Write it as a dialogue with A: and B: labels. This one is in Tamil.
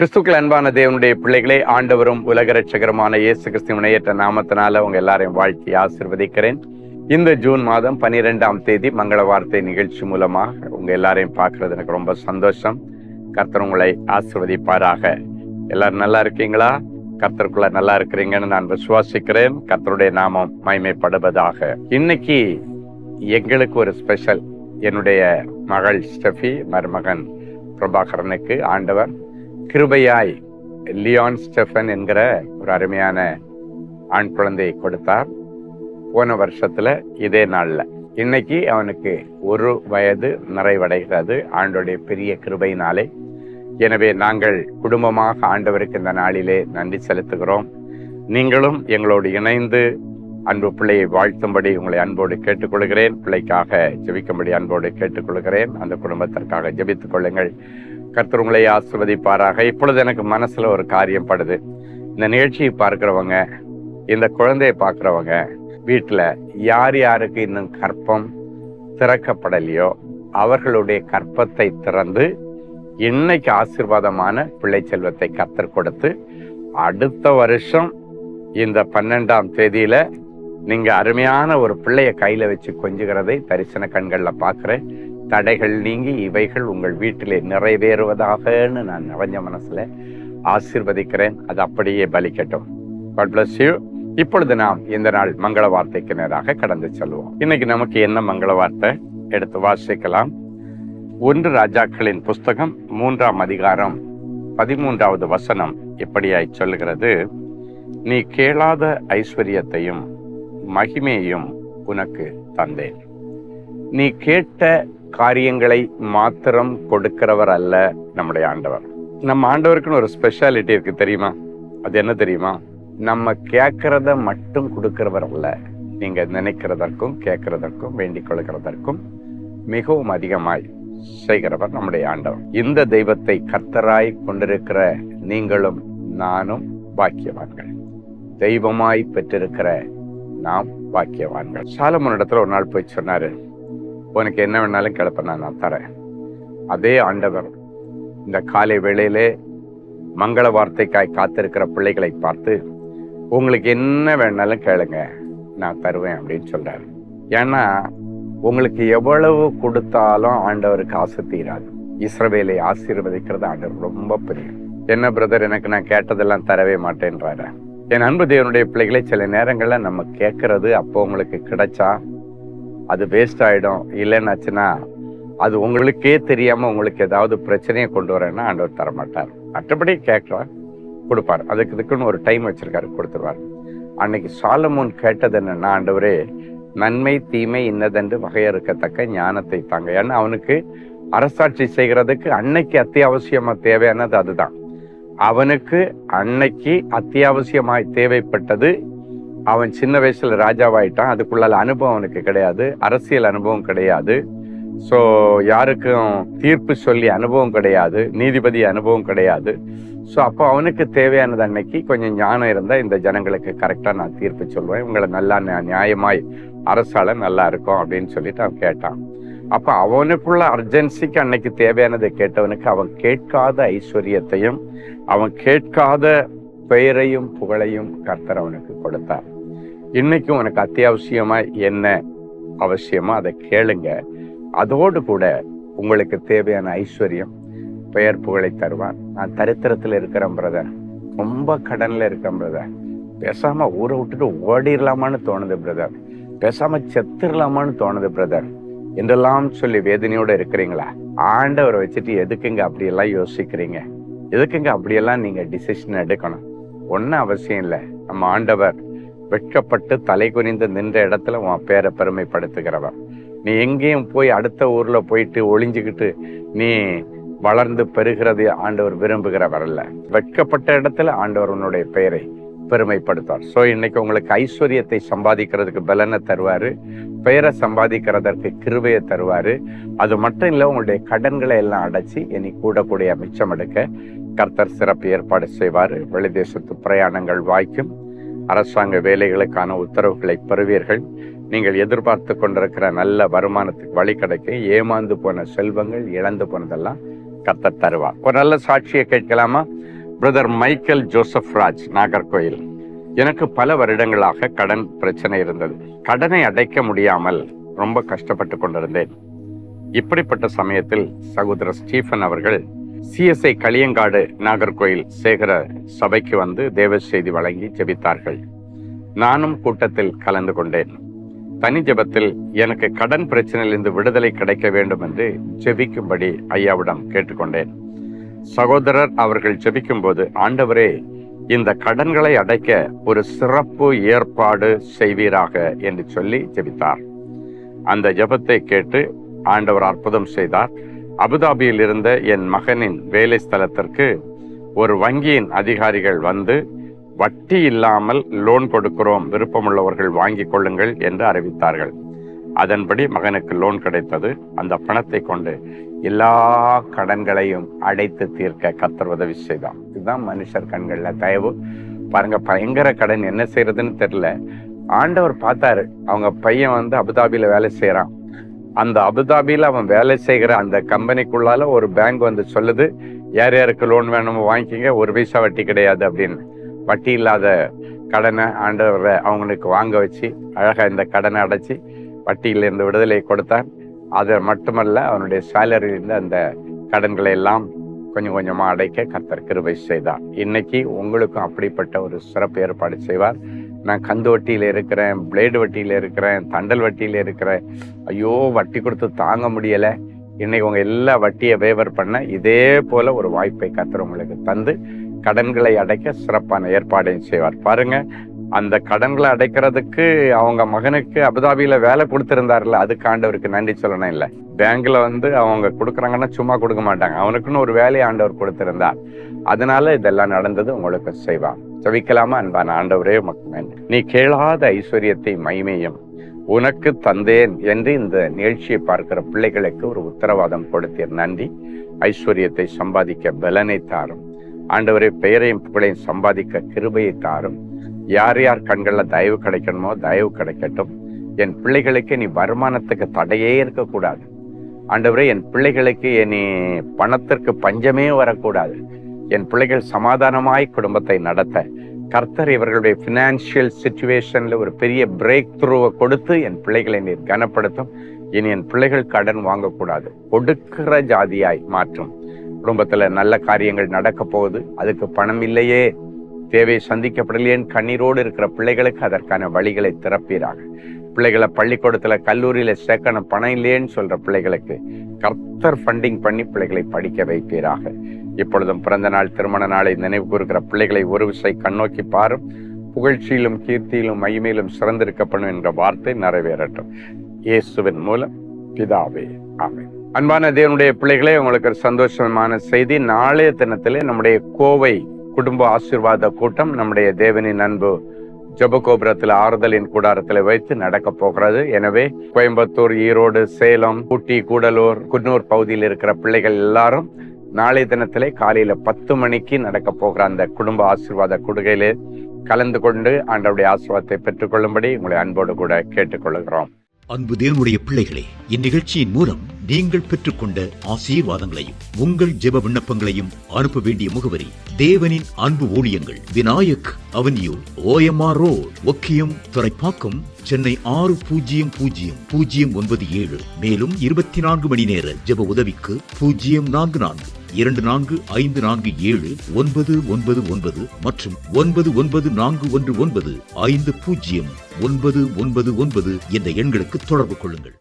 A: கிறிஸ்துக்கள் அன்பான தேவனுடைய பிள்ளைகளே, ஆண்டவரும் உலக ரட்சகருமான இயேசு கிறிஸ்துவின் ஏற்ற நாமத்தினால உங்க எல்லாரையும் வாழ்த்தி ஆசீர்வதிக்கிறேன். இந்த ஜூன் மாதம் 12ஆம் தேதி மங்கள வார்த்தை நிகழ்ச்சி மூலமாக உங்க எல்லாரையும் பார்க்கறது எனக்கு ரொம்ப சந்தோஷம். கர்த்தர் உங்களை ஆசீர்வதிப்பாராக. எல்லாரும் நல்லா இருக்கீங்களா? கர்த்தருக்குள்ள நல்லா இருக்கிறீங்கன்னு நான் விசுவாசிக்கிறேன். கர்த்தருடைய நாமம் மகிமைப்படுவதாக. இன்னைக்கு எங்களுக்கு ஒரு ஸ்பெஷல். என்னுடைய மகள் ஸ்டெஃபி, மருமகன் பிரபாகரனுக்கு ஆண்டவர் கிருபையாய் லியான் ஸ்டெஃபன் என்கிற ஒரு அருமையான ஆண் குழந்தையை கொடுத்தார். போன வருஷத்துல இதே நாள்ல. இன்னைக்கு அவனுக்கு 1 வயது நிறைவடைகிறது ஆண்டோடைய பெரிய கிருபையினாலே. எனவே நாங்கள் குடும்பமாக ஆண்டவருக்கு இந்த நாளிலே நன்றி செலுத்துகிறோம். நீங்களும் எங்களோடு இணைந்து அன்பு பிள்ளையை வாழ்த்தும்படி உங்களை அன்போடு கேட்டுக்கொள்கிறேன். பிள்ளைக்காக ஜெபிக்கும்படி அன்போடு கேட்டுக்கொள்கிறேன். அந்த குடும்பத்திற்காக ஜெபித்துக் கொள்ளுங்கள். கர்த்தர் உங்களை ஆசீர்வதிப்பாராக. இப்பொழுது எனக்கு மனசுல ஒரு காரியம் படுது. இந்த நிகழ்ச்சியை பார்க்கிறவங்க, இந்த குழந்தையை பார்க்கிறவங்க, வீட்டுல யார் யாருக்கு இன்னும் கற்பம் திறக்கப்படலையோ அவர்களுடைய கற்பத்தை திறந்து இன்னைக்கு ஆசீர்வாதமான பிள்ளை செல்வத்தை கர்த்தர் கொடுத்து அடுத்த வருஷம் இந்த 12ஆம் தேதியில நீங்க அருமையான ஒரு பிள்ளைய கையில வச்சு கொஞ்சுகிறதை தரிசன கண்கள்ல பார்க்கிறேன். தடைகள் நீங்கி இவைகள் உங்கள் வீட்டிலே நிறைவேறுவதாகன்னு நான் நிறைஞ்ச மனசுல ஆசீர்வதிக்கிறேன். அது அப்படியே பலிக்கட்டும். God bless you. இப்பொழுது நாம் இந்த நாள் மங்கள வார்த்தைக்கு நேராக கடந்து செல்வோம். இன்னைக்கு நமக்கு என்ன மங்கள வார்த்தை எடுத்து வாசிக்கலாம். 1 ராஜாக்களின் புஸ்தகம் 3ஆம் அதிகாரம் 13வது வசனம் இப்படியாய் சொல்லுகிறது. நீ கேளாத ஐஸ்வர்யத்தையும் மகிமையையும் உனக்கு தந்தேன். நீ கேட்ட காரியங்களை மாத்திரம் கொடுக்கிறவர் அல்ல நம்முடைய ஆண்டவர். நம்ம ஆண்டவருக்குன்னு ஒரு ஸ்பெஷாலிட்டி இருக்கு, தெரியுமா? அது என்ன தெரியுமா? நம்ம கேட்கறத மட்டும் கொடுக்கிறவர் அல்ல. நீங்க நினைக்கிறதற்கும் கேட்கறதற்கும் வேண்டிக் கொள்கிறதற்கும் மிகவும் அதிகமாய் செய்கிறவர் நம்முடைய ஆண்டவர். இந்த தெய்வத்தை கர்த்தராய் கொண்டிருக்கிற நீங்களும் நானும் பாக்கியவான்கள். தெய்வமாய் பெற்றிருக்கிற நாம் பாக்கியவான்கள். சாலமோனிடத்துல ஒரு நாள் போய் சொன்னாரு, உனக்கு என்ன வேணாலும் கேளப்ப நான் தரேன். அதே ஆண்டவர் இந்த காலை வேளையிலே மங்கள வார்த்தைக்காய் காத்திருக்கிற பிள்ளைகளை பார்த்து, உங்களுக்கு என்ன வேணாலும் கேளுங்க, நான் தருவேன் அப்படின்னு சொல்றாரு. ஏன்னா உங்களுக்கு எவ்வளவு கொடுத்தாலும் ஆண்டவருக்கு ஆசை தீராது. இஸ்ரவேலை ஆசீர்வதிக்கிறது ஆண்டவர் ரொம்ப பிரியம். என்ன பிரதர், எனக்கு நான் கேட்டதெல்லாம் தரவே மாட்டேன்றாரு. என் அன்பு தேவனுடைய பிள்ளைகளை, சில நேரங்கள்ல நம்ம கேட்கறது அப்போ உங்களுக்கு கிடைச்சா அது வேஸ்ட் ஆயிடும். இல்லைன்னாச்சுன்னா அது உங்களுக்கே தெரியாம உங்களுக்கு ஏதாவது பிரச்சனையை கொண்டு வரேன்னா ஆண்டவர் தரமாட்டார். மற்றபடி கேட்கலாம், கொடுப்பார். இதுக்குன்னு ஒரு டைம் வச்சிருக்காரு, கொடுத்துருவார். அன்னைக்கு சாலமோன் கேட்டது என்னன்னா, ஆண்டவரே நன்மை தீமை இன்னதென்று வகையறுக்கத்தக்க ஞானத்தை தாங்க. ஏன்னா அவனுக்கு அரசாட்சி செய்கிறதுக்கு அன்னைக்கு அத்தியாவசியமா தேவையானது அதுதான். அவனுக்கு அன்னைக்கு அத்தியாவசியமாய் தேவைப்பட்டது. அவன் சின்ன வயசுல ராஜாவாயிட்டான். அதுக்குள்ள அனுபவம் அவனுக்கு கிடையாது, அரசியல் அனுபவம் கிடையாது. ஸோ யாருக்கும் தீர்ப்பு சொல்லி அனுபவம் கிடையாது, நீதிபதி அனுபவம் கிடையாது. ஸோ அப்போ அவனுக்கு தேவையானது அன்னைக்கு கொஞ்சம் ஞானம் இருந்தால் இந்த ஜனங்களுக்கு கரெக்டாக நான் தீர்ப்பு சொல்லுவேன், உங்களை நல்லா நியாயமாய் அரசால நல்லா இருக்கும் அப்படின்னு சொல்லிட்டு அவன் கேட்டான். அப்போ அவனுக்குள்ள அர்ஜென்சிக்கு அன்னைக்கு தேவையானதை கேட்டவனுக்கு அவன் கேட்காத ஐஸ்வர்யத்தையும் அவன் கேட்காத பெயரையும் புகழையும் கர்த்தர் அவனுக்கு கொடுத்தார். இன்னைக்கும் உனக்கு அத்தியாவசியமா என்ன அவசியமோ அதை கேளுங்க. அதோடு கூட உங்களுக்கு தேவையான ஐஸ்வர்யம் பெயர் புகழை தருவார். நான் தரித்திரத்துல இருக்கிறேன் பிரதர், ரொம்ப கடன்ல இருக்கேன் பிரதர், பேசாம ஊரை விட்டுட்டு ஓடிடலாமான்னு தோணுது பிரதர், பேசாம செத்துடலாமான்னு தோணுது பிரதர் என்றெல்லாம் சொல்லி வேதனையோடு இருக்கிறீங்களா? ஆண்டவரை வச்சுட்டு எதுக்குங்க அப்படியெல்லாம் யோசிக்கிறீங்க? எதுக்குங்க அப்படியெல்லாம் நீங்க டிசிஷன் எடுக்கணும்? ஒன்றும் அவசியம் இல்லை. நம்ம ஆண்டவர் வெட்கப்பட்டு தலை குனிந்து நின்ற இடத்துல உன் பேரை பெருமைப்படுத்துகிறவர். நீ எங்கேயும் போய் அடுத்த ஊர்ல போயிட்டு ஒளிஞ்சுக்கிட்டு நீ வளர்ந்து பெறுகிறது ஆண்டவர் விரும்புகிறவர் அல்ல. வெட்கப்பட்ட இடத்துல ஆண்டவர் உன்னுடைய பெயரை பெருமைப்படுத்துவார். ஸோ இன்னைக்கு உங்களுக்கு ஐஸ்வர்யத்தை சம்பாதிக்கிறதுக்கு பலனை தருவாரு, பெயரை சம்பாதிக்கிறதற்கு கிருபையை தருவாரு. அது மட்டும் இல்லை, உங்களுடைய கடன்களை எல்லாம் அடைச்சி இனி கூடக்கூடிய மிச்சம் எடுக்க கர்த்தர் சிறப்பு ஏற்பாடு செய்வார். வெளிதேசத்து பிரயாணங்கள் வாய்க்கும், அரசாங்க வேலைகளுக்கான உத்தரவுகளை பெறுவீர்கள். நீங்கள் எதிர்பார்த்து கொண்டிருக்கிற நல்ல வருமானத்துக்கு வழி கிடைக்கும். ஏமாந்து போன செல்வங்கள், இழந்து போனதெல்லாம் கர்த்தர் தருவார். ஒரு நல்ல சாட்சியை கேட்கலாமா? Brother Michael Joseph Raj, Nagercoil. எனக்கு பல வருடங்களாக கடன் பிரச்சனை இருந்தது. கடனை அடைக்க முடியாமல் ரொம்ப கஷ்டப்பட்டு கொண்டிருந்தேன். இப்படிப்பட்ட சமயத்தில் சகோதரர் ஸ்டீஃபன் அவர்கள் CSI களியங்காடு நாகர்கோயில் சேகர சபைக்கு வந்து தேவ செய்தி வழங்கி ஜெபித்தார்கள். நானும் கூட்டத்தில் கலந்து கொண்டேன். தனி ஜெபத்தில் எனக்கு கடன் பிரச்சனையிலிருந்து விடுதலை கிடைக்க வேண்டும் என்று ஜெபிக்கும்படி ஐயாவிடம் கேட்டுக்கொண்டேன். சகோதரர் அவர்கள் ஜெபிக்கும் போது, ஆண்டவரே, இந்த கடன்களை அடைக்க ஒரு சிறப்பு ஏற்பாடு செய்வீராக என்று சொல்லி ஜெபித்தார். அந்த ஜெபத்தை கேட்டு ஆண்டவர் அற்புதம் செய்தார். அபுதாபியில் இருந்த என் மகனின் வேலை ஸ்தலத்திற்கு ஒரு வங்கியின் அதிகாரிகள் வந்து வட்டி இல்லாமல் லோன் கொடுக்கிறோம், விருப்பமுள்ளவர்கள் வாங்கி கொள்ளுங்கள் என்று அறிவித்தார்கள். அதன்படி மகனுக்கு லோன் கிடைத்தது. அந்த பணத்தை கொண்டு எல்லா கடன்களையும் அடைத்து தீர்க்க கர்த்தர் உதவி செய்தார். இதுதான் மனுஷர் கண்கள்ல தயவு. பாருங்க, பயங்கர கடன், என்ன செய்யறதுன்னு தெரியல. ஆண்டவர் பார்த்தாரு. அவங்க பையன் வந்து அபுதாபியில வேலை செய்யறான். அந்த அபுதாபியில அவன் வேலை செய்கிற அந்த கம்பெனிக்குள்ளால ஒரு பேங்க் வந்து சொல்லுது, யார் யாருக்கு லோன் வேணுமோ வாங்கிக்கிங்க, ஒரு பைசா வட்டி கிடையாது அப்படின்னு. வட்டி இல்லாத கடனை ஆண்டவர் அவங்களுக்கு வாங்க வச்சு அழகா இந்த கடனை அடைச்சி வட்டியிலிருந்து விடுதலை கொடுத்தார். அது மட்டுமல்ல, அவனுடைய சேலரியிலிருந்து அந்த கடன்களை எல்லாம் கொஞ்சம் கொஞ்சமா அடைக்க கர்த்தர் கிருபை செய்தார். இன்னைக்கு உங்களுக்கும் அப்படிப்பட்ட ஒரு சிறப்பு ஏற்பாடு செய்வார். நான் கந்து வட்டியில இருக்கிறேன், பிளேடு வட்டியில இருக்கிறேன், தண்டல் வட்டியில இருக்கிறேன், ஐயோ வட்டி கொடுத்து தாங்க முடியல. இன்னைக்கு உங்க எல்லா வட்டியை வேவர் பண்ண இதே போல ஒரு வாய்ப்பை கர்த்தர் உங்களுக்கு தந்து கடன்களை அடைக்க சிறப்பான ஏற்பாடையும் செய்வார். பாருங்க, அந்த கடன்களை அடைக்கிறதுக்கு அவங்க மகனுக்கு அபுதாபியில வேலை கொடுத்திருந்தாருல்ல, அதுக்கு ஆண்டவருக்கு நன்றி சொல்லணும். இல்லை, பேங்க்ல வந்து அவங்க கொடுக்குறாங்கன்னா சும்மா கொடுக்க மாட்டாங்க. அவனுக்குன்னு ஒரு வேலையை ஆண்டவர் கொடுத்திருந்தார். அதனால இதெல்லாம் நடந்தது. உங்களுக்கு செய்வார். ஜெபிக்கலாமா? அன்பான ஆண்டவரே, உமக்கு நீ கேளாத ஐஸ்வர்யத்தை மகிமையும் உனக்கு தந்தேன் என்று இந்த நிகழ்ச்சியை பார்க்கிற பிள்ளைகளுக்கு ஒரு உத்தரவாதம் கொடுத்தீர். நன்றி. ஐஸ்வர்யத்தை சம்பாதிக்க பலனை தாரும் ஆண்டவரே. பெயரையும் புகழையும் சம்பாதிக்க கிருபையை தாரும். யார் யார் கண்கள்ல தயவு கிடைக்கணுமோ தயவு கிடைக்கட்டும். என் பிள்ளைகளுக்கு நீ வருமானத்துக்கு தடையே இருக்கக்கூடாது ஆண்டவரே. என் பிள்ளைகளுக்கு நீ பணத்திற்கு பஞ்சமே வரக்கூடாது. என் பிள்ளைகள் சமாதானமாய் குடும்பத்தை நடத்த கர்த்தர் இவர்களுடைய பினான்சியல் சிச்சுவேஷன்ல ஒரு பெரிய பிரேக் த்ரூவை கொடுத்து என் பிள்ளைகளை நீர் கனப்படுத்தும். இனி என் பிள்ளைகள் கடன் வாங்கக்கூடாது. கொடுக்கிற ஜாதியாய் மாற்றும். குடும்பத்துல நல்ல காரியங்கள் நடக்க போகுது. அதுக்கு பணம் இல்லையே, தேவை சந்திக்கப்படலையேன்னு கண்ணீரோடு இருக்கிற பிள்ளைகளுக்கு அதற்கான வழிகளை திறப்பீராக. பிள்ளைகளை பள்ளிக்கூடத்துல கல்லூரியில சேர்க்கணும், பணம் இல்லையேன்னு சொல்ற பிள்ளைகளுக்கு கர்த்தர் ஃபண்டிங் பண்ணி பிள்ளைகளை படிக்க வைப்பீராக. இப்பொழுதும் பிறந்த நாள், திருமண நாளை நினைவு கூறுகிற பிள்ளைகளை ஒரு விசை கண்ணோக்கி பாரும். புகழ்ச்சியிலும் கீர்த்தியிலும் மகிமையிலும் சிறந்திருக்கப்படும் என்ற வார்த்தை நிறைவேறட்டும். இயேசுவின் மூலம் பிதாவே, ஆமென். அன்பான தேவனுடைய பிள்ளைகளே, உங்களுக்கு ஒரு சந்தோஷமான செய்தி. நாளைய தினத்திலே நம்முடைய கோவை குடும்ப ஆசீர்வாத கூட்டம் நம்முடைய தேவனின் அன்பு ஜெபகோபுரத்தில் ஆறுதலின் கூடாரத்தில் வைத்து நடக்க போகிறது. எனவே கோயம்புத்தூர், ஈரோடு, சேலம், ஊட்டி, கூடலூர், குன்னூர் பகுதியில் இருக்கிற பிள்ளைகள் எல்லாரும் நாளைய தினத்திலே காலையில 10 மணிக்கு நடக்க போகிற அந்த குடும்ப ஆசீர்வாத கொடுகையிலே கலந்து கொண்டு ஆண்டவருடைய ஆசீர்வாதத்தை பெற்றுக்கொள்ளும்படி உங்களை அன்போடு கூட கேட்டுக்கொள்கிறோம்.
B: அன்பு தேவனுடைய பிள்ளைகளே, இந்நிகழ்ச்சியின் மூலம் நீங்கள் பெற்றுக்கொண்ட ஆசீர்வாதங்களையும் உங்கள் ஜெப விண்ணப்பங்களையும் அனுப்ப வேண்டிய முகவரி: தேவனின் அன்பு ஊழியங்கள், Vinayak avenue, OMR road, Okkiyam, Thoraipakkam, Chennai 600097. மேலும் 24 மணி நேர ஜெப உதவிக்கு 044-24547-999 மற்றும் 9941150999 என்ற எண்களுக்கு தொடர்பு கொள்ளுங்கள்.